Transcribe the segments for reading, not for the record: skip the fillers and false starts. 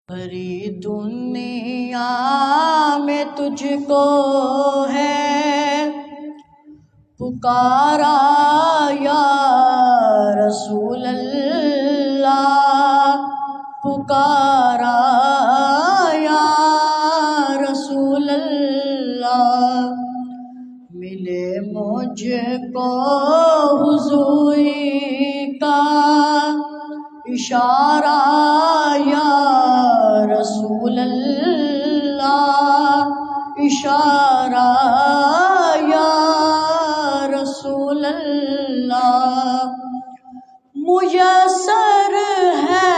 بھری دنیا میں تجھ کو ہے پکارا یا رسول اللہ، پکارا یا رسول اللہ۔ ملے مجھ کو حضوری کا اشارہ یا رسول اللہ، اشارہ یا رسول اللہ۔ میسر ہے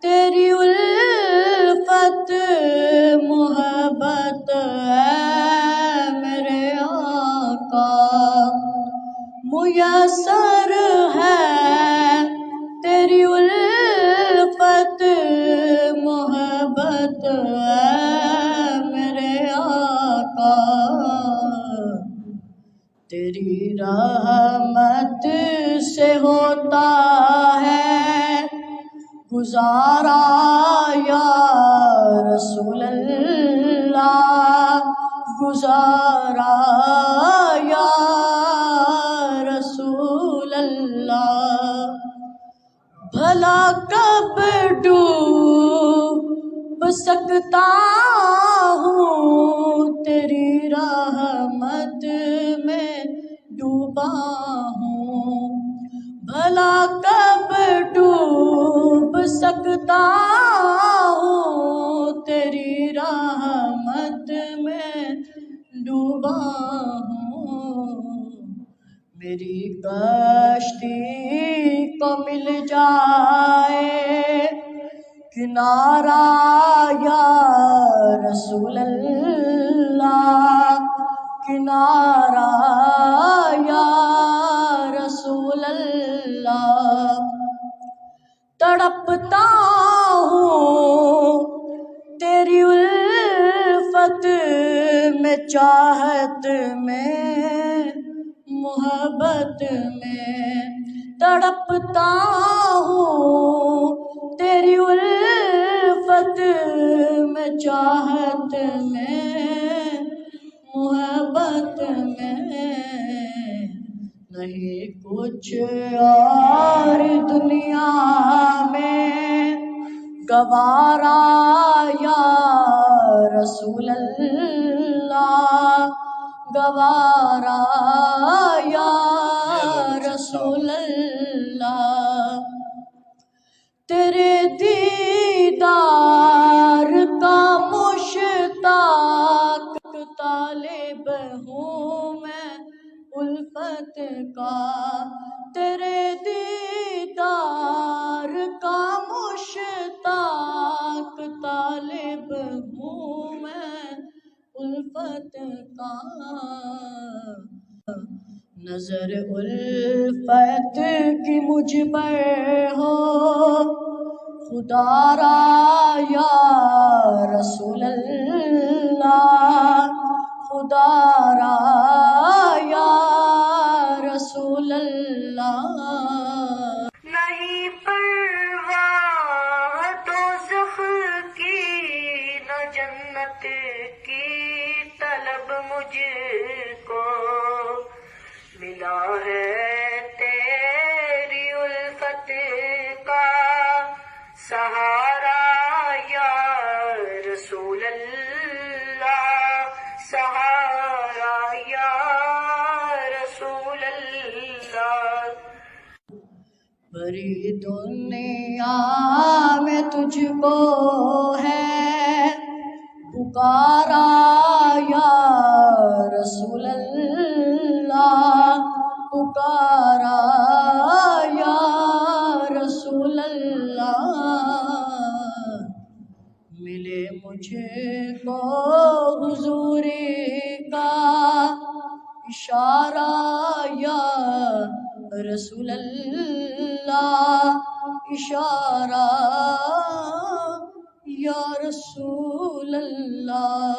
تیری الفت، محبت ہے میرے آقا، میسر ہے تیری الفت، محبت ہے میرے آقا۔ تیری رحمت سے ہوتا ہے گزارا یا رسول اللہ، گزارا یا رسول اللہ۔ بھلا کب ڈوب سکتا ہوں تیری رحمت میں ڈوبا ہوں، بھلا کب ڈوب سکتا ہوں تیری رحمت میں ڈوبا ہوں۔ میری کشتی کو مل جائے کنارہ یا رسول اللہ، کنارہ یا رسول اللہ۔ تڑپتا ہوں تیری الفت میں، چاہت میں، محبت میں، تڑپتا ہوں تیری الفت میں، چاہت میں، محبت میں۔ نہیں کچھ اور دنیا میں گوارا یا رسول اللہ، گوارا یا رسول اللہ۔ تیرے دیدار کا مشتاق طالب ہوں میں الفت کا، تیرے دیدار کا مشتاق طالب ہوں میں الفت کا۔ نظر الفت کی مجھ پر ہو خدا را یا رسول اللہ، خدا را یا رسول اللہ۔ نہیں پرواہ دوزخ کی نہ جنت کی طلب مجھ کو، ملا ہے تیری الفت کا سہارا یا رسول اللہ، سہارا یا رسول اللہ۔ بھری دنیا میں تجھ کو ہے پکارا یا رسول اللہ، پکارا یا رسول اللہ۔ ملے مجھے کو حضوری کا اشارہ یا رسول اللہ، اشارہ یا رسول اللہ۔